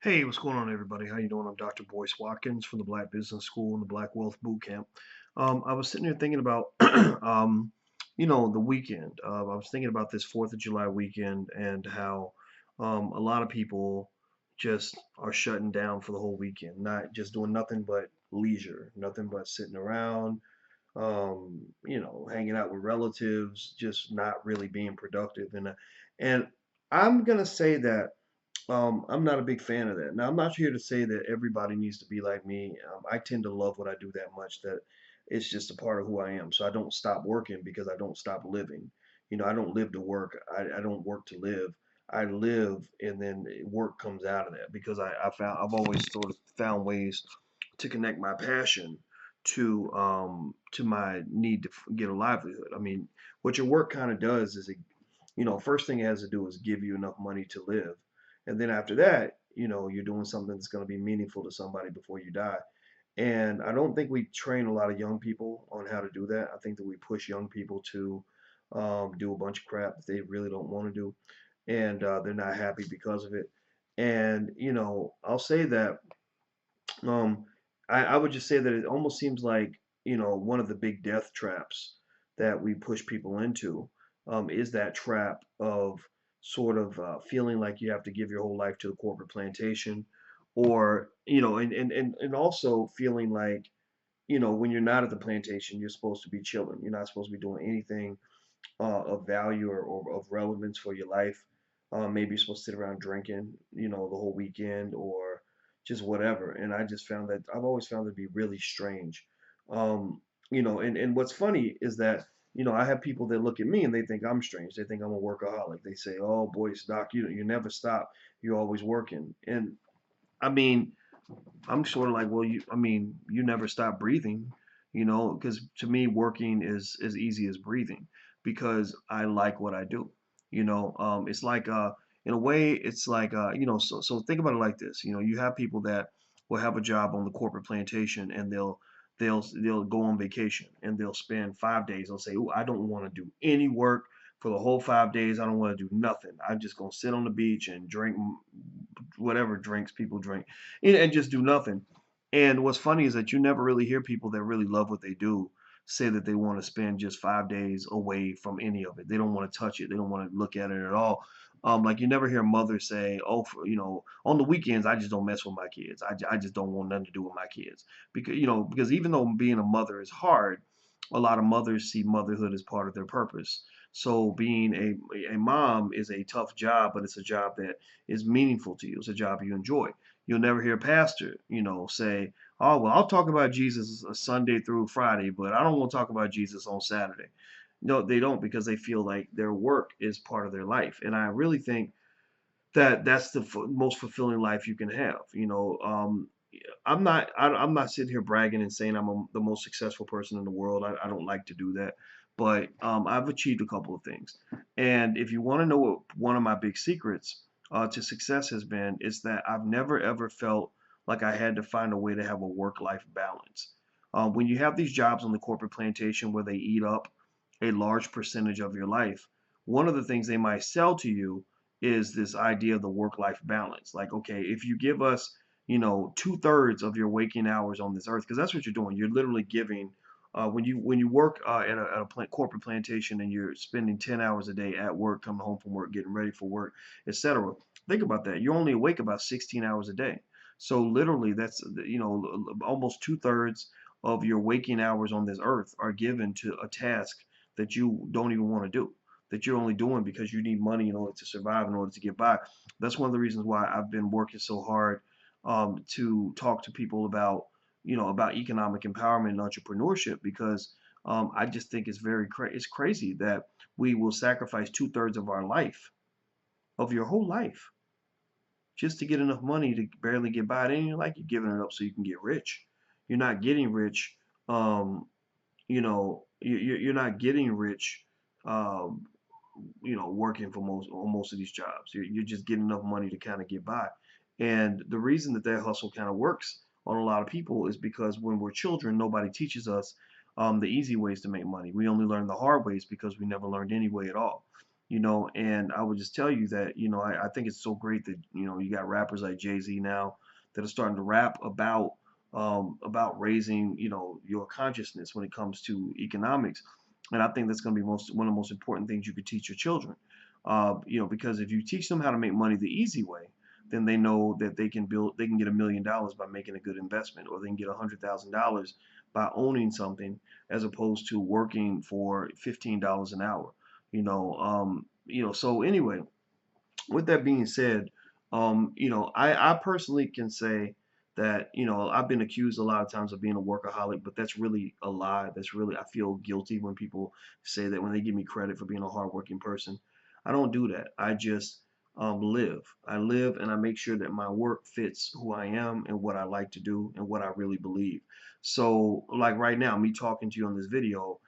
Hey, what's going on, everybody? How you doing? I'm Dr. Boyce Watkins from the Black Business School and the Black Wealth Boot Camp. I was sitting here thinking about, the weekend. I was thinking about this 4th of July weekend and how a lot of people just are shutting down for the whole weekend, not just doing nothing but leisure, nothing but sitting around, hanging out with relatives, just not really being productive. And I'm gonna say that. I'm not a big fan of that. Now, I'm not here to say that everybody needs to be like me. I tend to love what I do that much that it's just a part of who I am. So I don't stop working because I don't stop living. I don't live to work. I don't work to live. I live and then work comes out of that because I've always sort of found ways to connect my passion to my need to get a livelihood. I mean, what your work kind of does is first thing it has to do is give you enough money to live. And then after that, you're doing something that's going to be meaningful to somebody before you die. And I don't think we train a lot of young people on how to do that. I think that we push young people to do a bunch of crap that they really don't want to do. And they're not happy because of it. And, I'll say that um, I would just say that it almost seems like, one of the big death traps that we push people into is that trap of sort of feeling like you have to give your whole life to the corporate plantation, or, and also feeling like, when you're not at the plantation, you're supposed to be chilling. You're not supposed to be doing anything of value or of relevance for your life. Maybe you're supposed to sit around drinking, the whole weekend or just whatever. And I just found that I've always found it to be really strange. And what's funny is that, I have people that look at me and they think I'm strange. They think I'm a workaholic. They say, "Oh, Boyce, Doc, you never stop. You're always working." And I mean, I'm sort of like, well, you never stop breathing, because to me, working is as easy as breathing because I like what I do. It's like, in a way, it's like, so think about it like this. You have people that will have a job on the corporate plantation and they'll go on vacation and they'll spend 5 days. They'll say, "Oh, I don't want to do any work for the whole 5 days. I don't want to do nothing. I'm just gonna sit on the beach and drink whatever drinks people drink and just do nothing." And what's funny is that you never really hear people that really love what they do say that they want to spend just 5 days away from any of it. They don't want to touch it. They don't want to look at it at all. Like you never hear mothers say, "Oh, on the weekends I just don't mess with my kids. I just don't want nothing to do with my kids," because even though being a mother is hard, a lot of mothers see motherhood as part of their purpose. So being a mom is a tough job, but it's a job that is meaningful to you. It's a job you enjoy. You'll never hear a pastor, say, "Oh, well, I'll talk about Jesus Sunday through Friday, but I don't want to talk about Jesus on Saturday." No, they don't because they feel like their work is part of their life. And I really think that that's the most fulfilling life you can have. I'm not sitting here bragging and saying the most successful person in the world. I don't like to do that, but I've achieved a couple of things. And if you want to know what one of my big secrets to success has been, is that I've never ever felt like I had to find a way to have a work-life balance. When you have these jobs on the corporate plantation where they eat up a large percentage of your life, one of the things they might sell to you is this idea of the work-life balance. Like, okay, if you give us, 2/3 of your waking hours on this earth, because that's what you're doing. You're literally giving. When you work at a corporate plantation and you're spending 10 hours a day at work, coming home from work, getting ready for work, etc. Think about that. You're only awake about 16 hours a day. So literally, that's almost 2/3 of your waking hours on this earth are given to a task that you don't even want to do, that you're only doing because you need money in order to survive, in order to get by. That's one of the reasons why I've been working so hard to talk to people about economic empowerment and entrepreneurship, because I just think it's crazy that we will sacrifice 2/3 of our life, of your whole life, just to get enough money to barely get by. It ain't like you're giving it up so you can get rich. You're not getting rich. You're not getting rich. Um, working for most of these jobs. You're just getting enough money to kind of get by. And the reason that hustle kind of works on a lot of people is because when we're children, nobody teaches us the easy ways to make money. We only learn the hard ways because we never learned any way at all. And I would just tell you that, I think it's so great that, you got rappers like Jay-Z now that are starting to rap about raising, your consciousness when it comes to economics. And I think that's going to be one of the most important things you could teach your children. Because if you teach them how to make money the easy way, then they know that they can get $1 million by making a good investment, or they can get $100,000 by owning something, as opposed to working for $15 an hour. So anyway, with that being said, I personally can say that, I've been accused a lot of times of being a workaholic, but that's really a lie. I feel guilty when people say that, when they give me credit for being a hardworking person. I don't do that. I just live. I live and I make sure that my work fits who I am and what I like to do and what I really believe. So, like right now, me talking to you on this video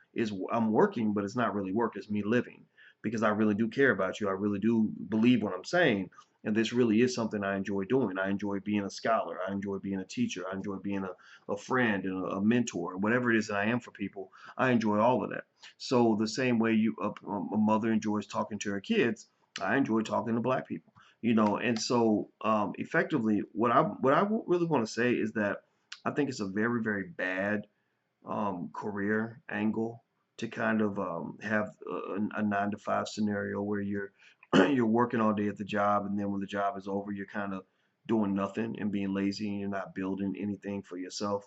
I'm working, but it's not really work. It's me living, because I really do care about you. I really do believe what I'm saying. And this really is something I enjoy doing. I enjoy being a scholar. I enjoy being a teacher. I enjoy being a friend and a mentor, whatever it is that I am for people. I enjoy all of that. So the same way a mother enjoys talking to her kids, I enjoy talking to black people. And so effectively, what I really want to say is that I think it's a very, very bad career angle to kind of have a 9 to 5 scenario where you're you're working all day at the job, and then when the job is over, you're kind of doing nothing and being lazy, and you're not building anything for yourself.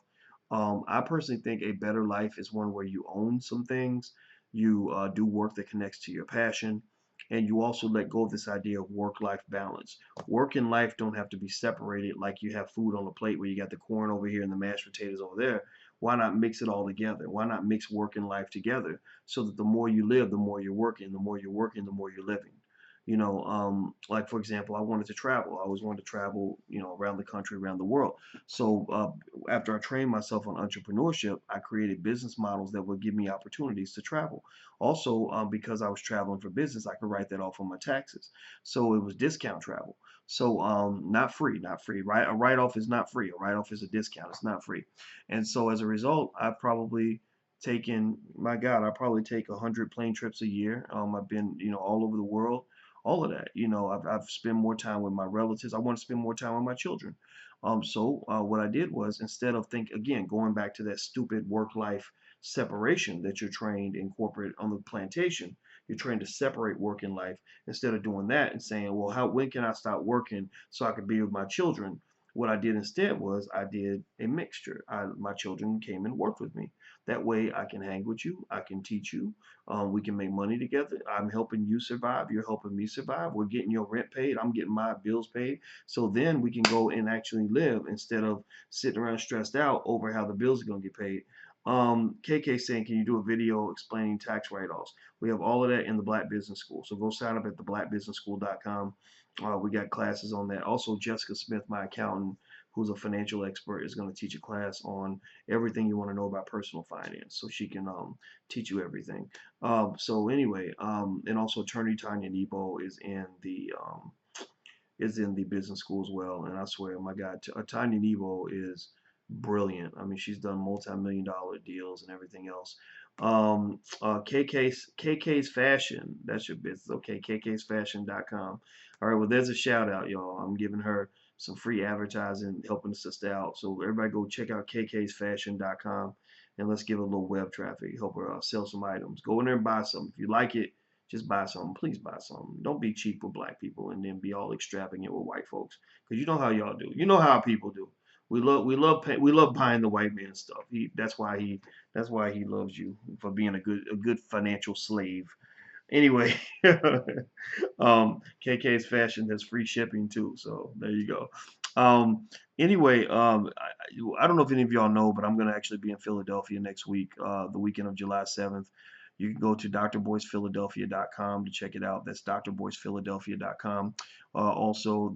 I personally think a better life is one where you own some things, you do work that connects to your passion, and you also let go of this idea of work-life balance. Work and life don't have to be separated like you have food on the plate where you got the corn over here and the mashed potatoes over there. Why not mix it all together? Why not mix work and life together, so that the more you live, the more you're working, the more you're working, the more you're living. Like for example, I wanted to travel. I always wanted to travel, around the country, around the world. So after I trained myself on entrepreneurship, I created business models that would give me opportunities to travel. Also, because I was traveling for business, I could write that off on my taxes. So it was discount travel. So not free, not free. Right? A write-off is not free. A write-off is a discount. It's not free. And so as a result, I've probably taken, my God, I probably take 100 plane trips a year. I've been, all over the world, all of that. I've spent more time with my relatives. I want to spend more time with my children. So what I did was, instead of again, going back to that stupid work-life separation that you're trained in corporate on the plantation, you're trained to separate work and life. Instead of doing that and saying, well, when can I stop working so I can be with my children? What I did instead was I did a mixture. My children came and worked with me. That way I can hang with you. I can teach you. We can make money together. I'm helping you survive. You're helping me survive. We're getting your rent paid. I'm getting my bills paid. So then we can go and actually live, instead of sitting around stressed out over how the bills are going to get paid. KK saying, can you do a video explaining tax write-offs? We have all of that in the Black Business School. So go sign up at theblackbusinessschool.com. We got classes on that. Also, Jessica Smith, my accountant, who's a financial expert, is going to teach a class on everything you want to know about personal finance. So she can teach you everything. So anyway, and also Attorney Tanya Nebo is in the business school as well. And I swear, my God, Tanya Nebo is brilliant. I mean, she's done multi-million-dollar deals and everything else. KK's Fashion, that's your business. Okay, kk'sfashion.com. All right, well, there's a shout out, y'all. I'm giving her some free advertising, helping us sister out. So everybody go check out kk'sfashion.com, and let's give a little web traffic, help her sell some items. Go in there and buy some. If you like it, just buy something. Please buy something. Don't be cheap with black people and then be all extravagant with white folks. Because you know how y'all do. You know how people do. We love buying the white man stuff. That's why he loves you, for being a good financial slave. Anyway, KK's Fashion has free shipping too, so there you go. Anyway, I don't know if any of y'all know, but I'm gonna actually be in Philadelphia next week, the weekend of July 7th. You can go to drboycephiladelphia.com to check it out. That's drboycephiladelphia.com. Also,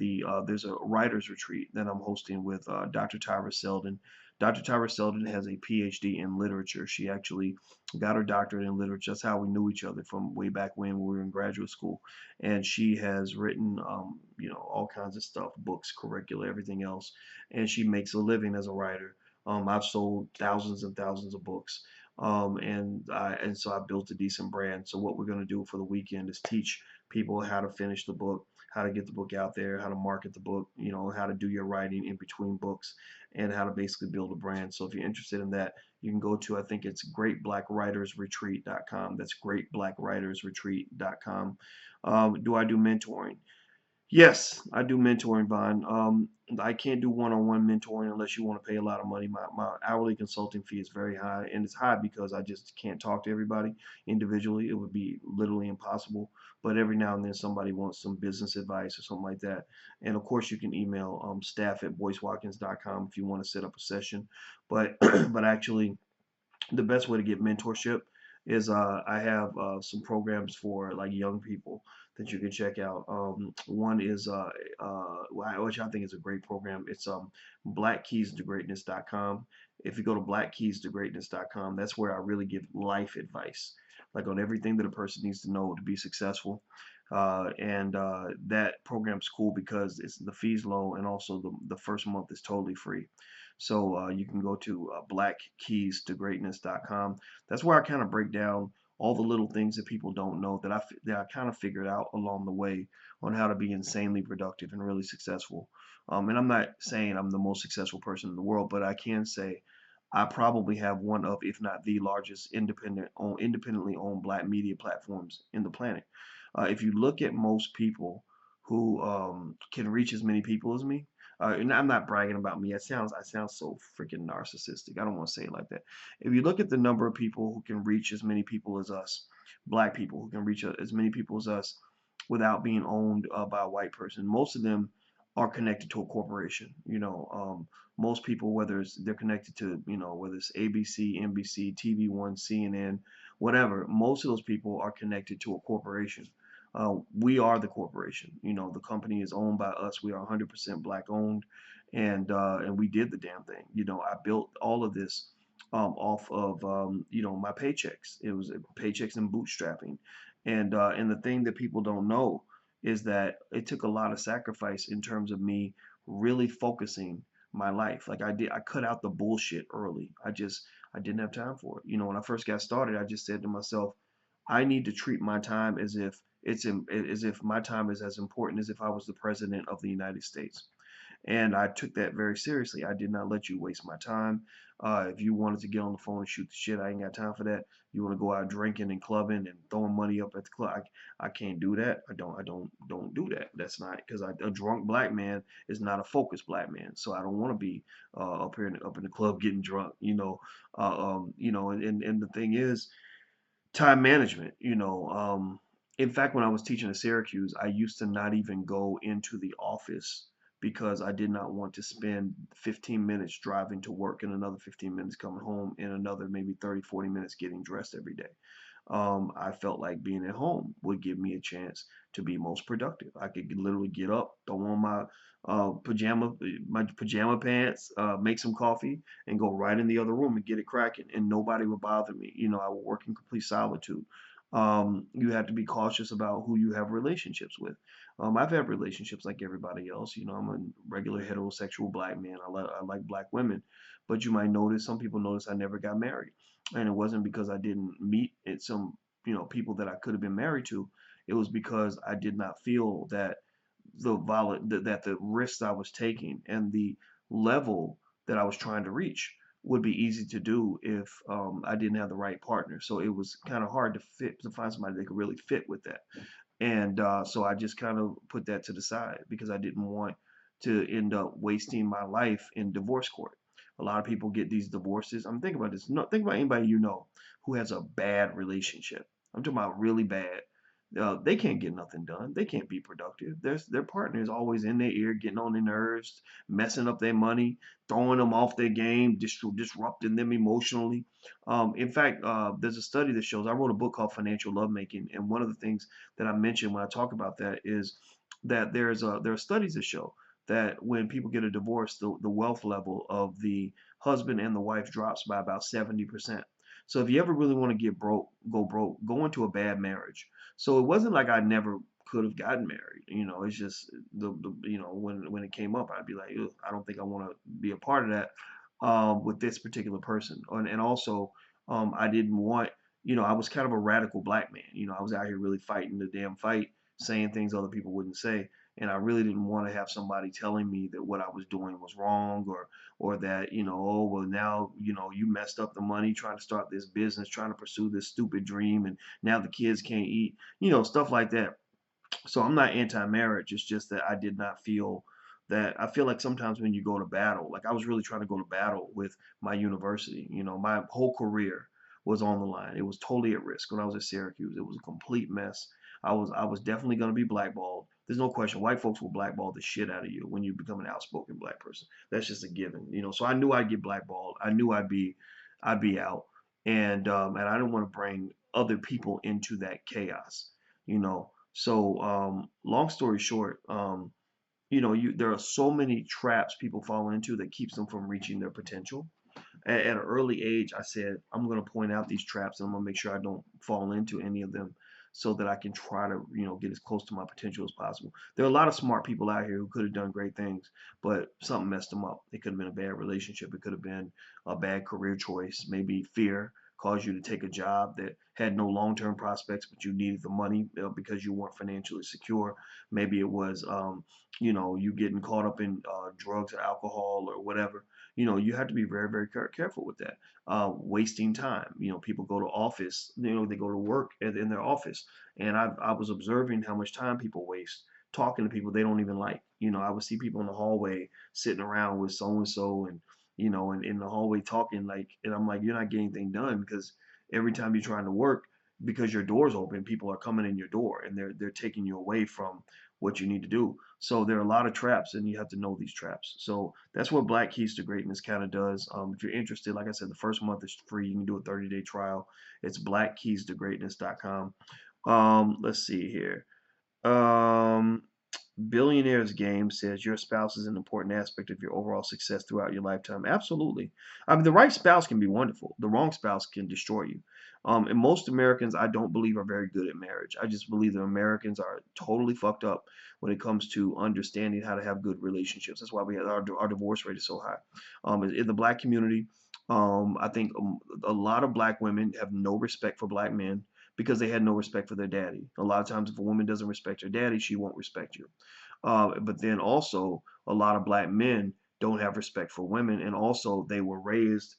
there's a writers retreat that I'm hosting with Dr. Tyra Selden. Dr. Tyra Selden has a PhD in literature. She actually got her doctorate in literature. That's how we knew each other, from way back when we were in graduate school. And she has written, all kinds of stuff, books, curricula, everything else. And she makes a living as a writer. I've sold thousands and thousands of books. And so I built a decent brand. So what we're going to do for the weekend is teach people how to finish the book, how to get the book out there, how to market the book, how to do your writing in between books, and how to basically build a brand. So if you're interested in that, you can go to, I think it's greatblackwritersretreat.com. That's greatblackwritersretreat.com. Do I do mentoring? Yes, I do mentoring, Vaughn. I can't do one-on-one mentoring unless you want to pay a lot of money. My hourly consulting fee is very high, and it's high because I just can't talk to everybody individually. It would be literally impossible. But every now and then somebody wants some business advice or something like that. And of course, you can email staff@boycewatkins.com if you want to set up a session. But but actually, the best way to get mentorship is I have some programs for like young people that you can check out. One is which I think is a great program. It's blackkeystogreatness.com. If you go to blackkeystogreatness.com, that's where I really give life advice, like on everything that a person needs to know to be successful. And that program's cool because it's the fees low, and also the first month is totally free. So you can go to blackkeystogreatness.com. That's where I kind of break down all the little things that people don't know that I kind of figured out along the way on how to be insanely productive and really successful. And I'm not saying I'm the most successful person in the world, but I can say I probably have one of, if not the largest independently owned black media platforms in the planet. If you look at most people who can reach as many people as me, and I'm not bragging about me. I sound so freaking narcissistic. I don't want to say it like that. If you look at the number of people who can reach as many people as us, black people who can reach as many people as us without being owned by a white person, most of them are connected to a corporation. Most people, whether they're connected to, whether it's ABC, NBC, TV1, CNN, whatever, most of those people are connected to a corporation. We are the corporation. The company is owned by us. We are 100% black owned, and we did the damn thing. I built all of this off of my paychecks. It was paychecks and bootstrapping, and the thing that people don't know is that it took a lot of sacrifice in terms of me really focusing my life. Like I cut out the bullshit early. I didn't have time for it. When I first got started, I just said to myself, I need to treat my time as if my time is as important as if I was the president of the United States. And I took that very seriously. I did not let you waste my time. If you wanted to get on the phone and shoot the shit, I ain't got time for that. You want to go out drinking and clubbing and throwing money up at the club, I can't do that. I don't do that. That's not because a drunk black man is not a focused black man. So I don't want to be up here up in the club getting drunk. And the thing is, time management. In fact, when I was teaching at Syracuse, I used to not even go into the office because I did not want to spend 15 minutes driving to work and another 15 minutes coming home and another maybe 30, 40 minutes getting dressed every day. I felt like being at home would give me a chance to be most productive. I could literally get up, throw on my pajama pants, make some coffee, and go right in the other room and get it cracking, and nobody would bother me. I would work in complete solitude. You have to be cautious about who you have relationships with. I've had relationships like everybody else. I'm a regular heterosexual black man. I like black women, but you might notice some people notice I never got married, and it wasn't because I didn't meet some people that I could have been married to. It was because I did not feel that that the risks I was taking and the level that I was trying to reach would be easy to do if I didn't have the right partner. So it was kind of hard to find somebody that could really fit with that. And so I just kind of put that to the side because I didn't want to end up wasting my life in divorce court. A lot of people get these divorces. I'm thinking about this. No, think about anybody who has a bad relationship. I'm talking about really bad. They can't get nothing done. They can't be productive. Their partner is always in their ear, getting on their nerves, messing up their money, throwing them off their game, disrupting them emotionally. In fact, there's a study that shows. I wrote a book called Financial Lovemaking, and one of the things that I mentioned when I talk about that is that there are studies that show that when people get a divorce, the wealth level of the husband and the wife drops by about 70%. So if you ever really want to get broke, go into a bad marriage. So it wasn't like I never could have gotten married. It's just when it came up, I'd be like, "Ugh, I don't think I want to be a part of that with this particular person." And also, I didn't want, I was kind of a radical black man. I was out here really fighting the damn fight, saying things other people wouldn't say. And I really didn't want to have somebody telling me that what I was doing was wrong, or that, oh, well, now, you messed up the money trying to start this business, trying to pursue this stupid dream, and now the kids can't eat, stuff like that. So I'm not anti-marriage. It's just that I did not feel that. I feel like sometimes when you go to battle, like I was really trying to go to battle with my university. My whole career was on the line. It was totally at risk when I was at Syracuse. It was a complete mess. I was definitely going to be blackballed. There's no question. White folks will blackball the shit out of you when you become an outspoken black person. That's just a given. So I knew I'd get blackballed. I knew I'd be out, and I didn't want to bring other people into that chaos. So, long story short, there are so many traps people fall into that keeps them from reaching their potential. At an early age, I said, I'm going to point out these traps and I'm going to make sure I don't fall into any of them so that I can try to, get as close to my potential as possible. There are a lot of smart people out here who could have done great things, but something messed them up. It could have been a bad relationship. It could have been a bad career choice. Maybe fear caused you to take a job that had no long-term prospects, but you needed the money because you weren't financially secure. Maybe it was, you getting caught up in drugs or alcohol or whatever. You have to be very, very careful with that. Wasting time. People go to office, they go to work in their office. And I was observing how much time people waste talking to people they don't even like. I would see people in the hallway sitting around with so and so and in the hallway talking like, and I'm like, you're not getting anything done because every time you're trying to work, because your door's open, people are coming in your door and they're taking you away from what you need to do. So there are a lot of traps, and you have to know these traps. So that's what Black Keys to Greatness kind of does. If you're interested, like I said, the first month is free. You can do a 30-day trial. It's blackkeystogreatness.com. Let's see here. Um, Billionaire's Game says your spouse is an important aspect of your overall success throughout your lifetime. Absolutely. I mean, the right spouse can be wonderful. The wrong spouse can destroy you. And most Americans, I don't believe, are very good at marriage. I just believe that Americans are totally fucked up when it comes to understanding how to have good relationships. That's why we have our divorce rate is so high. In the black community, I think a lot of black women have no respect for black men because they had no respect for their daddy. A lot of times, if a woman doesn't respect her daddy, she won't respect you. But then also, a lot of black men don't have respect for women, and also they were raised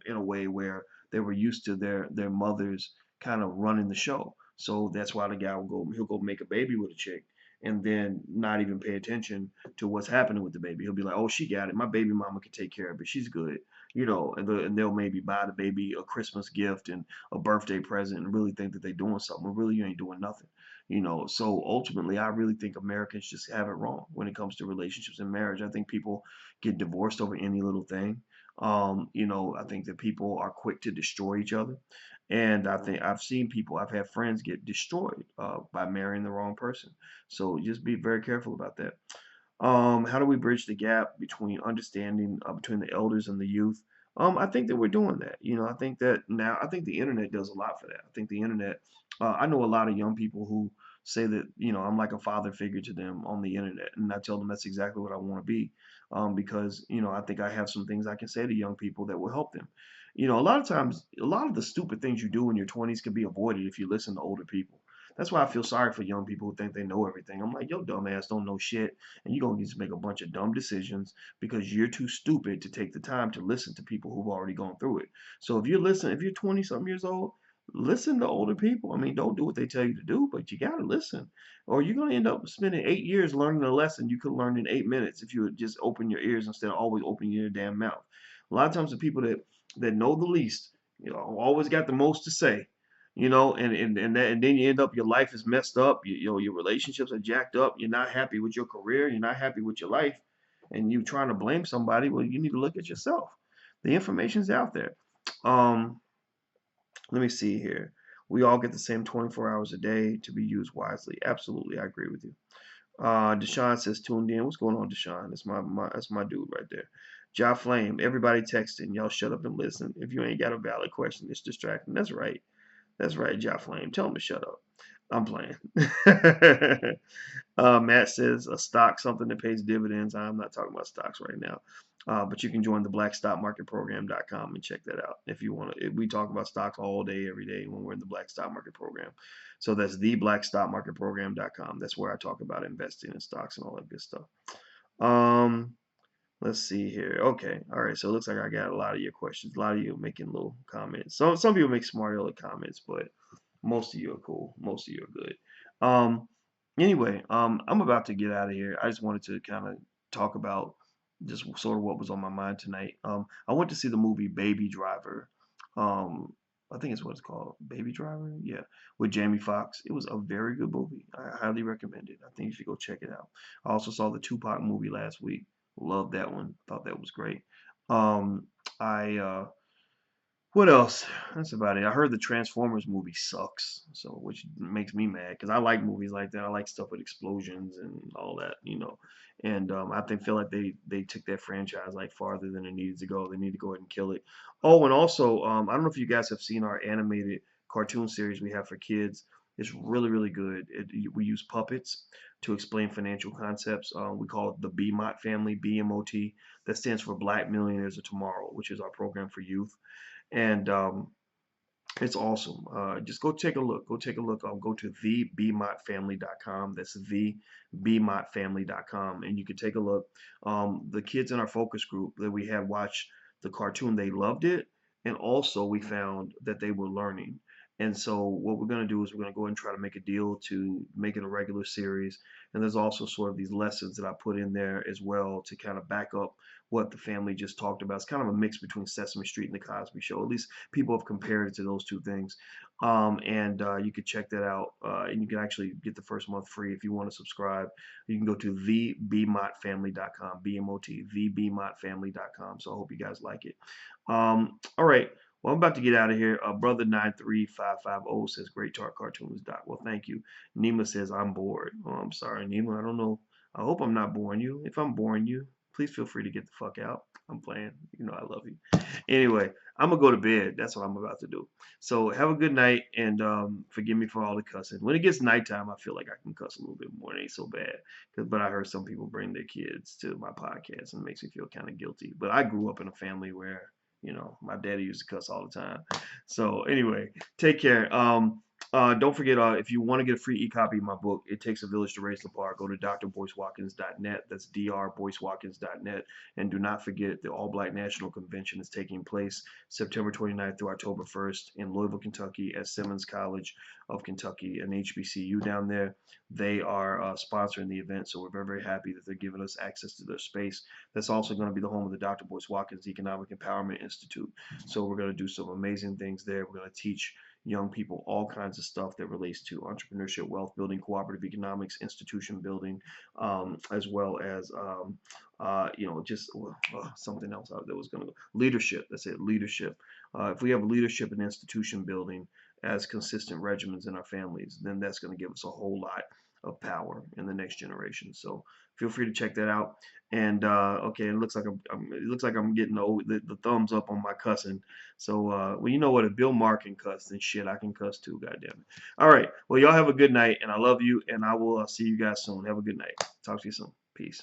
in a way where they were used to their mothers kind of running the show. So that's why the guy he'll go make a baby with a chick, and then not even pay attention to what's happening with the baby. He'll be like, "Oh, she got it. My baby mama can take care of it. She's good." And they'll maybe buy the baby a Christmas gift and a birthday present and really think that they're doing something. But really, you ain't doing nothing. So ultimately, I really think Americans just have it wrong when it comes to relationships and marriage. I think people get divorced over any little thing. I think that people are quick to destroy each other. And I think I've had friends get destroyed by marrying the wrong person. So just be very careful about that. How do we bridge the gap between understanding between the elders and the youth? I think that we're doing that. I think that now I think the internet does a lot for that. I think the internet. I know a lot of young people who say that I'm like a father figure to them on the internet, and I tell them that's exactly what I want to be, because I think I have some things I can say to young people that will help them. A lot of times, a lot of the stupid things you do in your 20s can be avoided if you listen to older people. That's why I feel sorry for young people who think they know everything. I'm like, yo, dumb ass don't know shit, and you're gonna need to make a bunch of dumb decisions because you're too stupid to take the time to listen to people who've already gone through it. So if you're 20 something years old, listen to older people. I mean, don't do what they tell you to do, but you gotta listen, or you're gonna end up spending 8 years learning a lesson you could learn in 8 minutes if you would just open your ears instead of always opening your damn mouth. A lot of times, the people that know the least, always got the most to say. And then you end up your life is messed up. Your relationships are jacked up. You're not happy with your career. You're not happy with your life, and you trying to blame somebody. Well, you need to look at yourself. The information's out there. Um, Let me see here. We all get the same 24 hours a day to be used wisely. Absolutely, I agree with you. Deshaun says tuned in. What's going on, Deshaun? That's my dude right there. Ja Flame, everybody texting. Y'all shut up and listen. If you ain't got a valid question, it's distracting. That's right. That's right, Ja Flame. Tell him to shut up. I'm playing. Matt says a stock, something that pays dividends. I'm not talking about stocks right now. But you can join the blackstockmarketprogram.com and check that out if you want to. We talk about stocks all day, every day when we're in the Black Stock Market Program. So that's the blackstockmarketprogram.com. That's where I talk about investing in stocks and all that good stuff. Um, let's see here. Okay, all right. So it looks like I got a lot of your questions. A lot of you making little comments. Some people make smart little comments, but most of you are cool. Most of you are good. Um, anyway, I'm about to get out of here. I just wanted to kind of talk about just sort of what was on my mind tonight. I went to see the movie Baby Driver. Um, I think it's what it's called, Baby Driver. Yeah, with Jamie Foxx. It was a very good movie. I highly recommend it. I think you should go check it out. I also saw the Tupac movie last week. Loved that one. Thought that was great. I what else? That's about it. I heard the Transformers movie sucks, so which makes me mad because I like movies like that. I like stuff with explosions and all that, you know. And I think feel like they took that franchise like farther than it needed to go. They need to go ahead and kill it. Oh, and also, I don't know if you guys have seen our animated cartoon series we have for kids. It's really good. We use puppets to explain financial concepts. We call it the BMOT family, BMOT. That stands for Black Millionaires of Tomorrow, which is our program for youth, and it's awesome. Just go take a look. Go take a look. Go to thebmotfamily.com. That's thebmotfamily.com, and you can take a look. The kids in our focus group that we had watch the cartoon, they loved it, and also we found that they were learning. And so what we're going to do is we're going to go ahead and try to make a deal to make it a regular series. And there's also sort of these lessons that I put in there as well to kind of back up what the family just talked about. It's kind of a mix between Sesame Street and the Cosby Show. At least people have compared it to those two things. And you can check that out. And you can actually get the first month free if you want to subscribe. You can go to thebmotfamily.com, BMOT, thebmotfamily.com. So I hope you guys like it. All right. Well, I'm about to get out of here. Brother 93550 says, great talk, cartoons, Doc. Well, thank you. Nima says, I'm bored. Oh, I'm sorry, Nima. I don't know. I hope I'm not boring you. If I'm boring you, please feel free to get the fuck out. I'm playing. You know I love you. Anyway, I'm gonna go to bed. That's what I'm about to do. So have a good night, and forgive me for all the cussing. When it gets nighttime, I feel like I can cuss a little bit more. It ain't so bad. But I heard some people bring their kids to my podcast, and it makes me feel kind of guilty. But I grew up in a family where my daddy used to cuss all the time. So anyway, take care. Don't forget, if you want to get a free e-copy of my book, It Takes a Village to Raise the Bar, go to drboycewatkins.net. That's drboycewatkins.net. And do not forget the All Black National Convention is taking place September 29th through October 1st in Louisville, Kentucky at Simmons College of Kentucky, an HBCU down there. They are sponsoring the event, so we're very happy that they're giving us access to their space. That's also going to be the home of the Dr. Boyce Watkins Economic Empowerment Institute. So we're going to do some amazing things there. We're going to teach young people all kinds of stuff that relates to entrepreneurship, wealth building, cooperative economics, institution building, as well as just something else that was going to leadership. That's it, leadership. If we have leadership and institution building as consistent regimens in our families, then that's going to give us a whole lot of power in the next generation. So feel free to check that out. And okay, it looks like I'm getting the thumbs up on my cussing. So well, you know what? If Bill Maher can cuss, then shit, I can cuss too. Goddamn it! All right. Well, y'all have a good night, and I love you, and I will see you guys soon. Have a good night. Talk to you soon. Peace.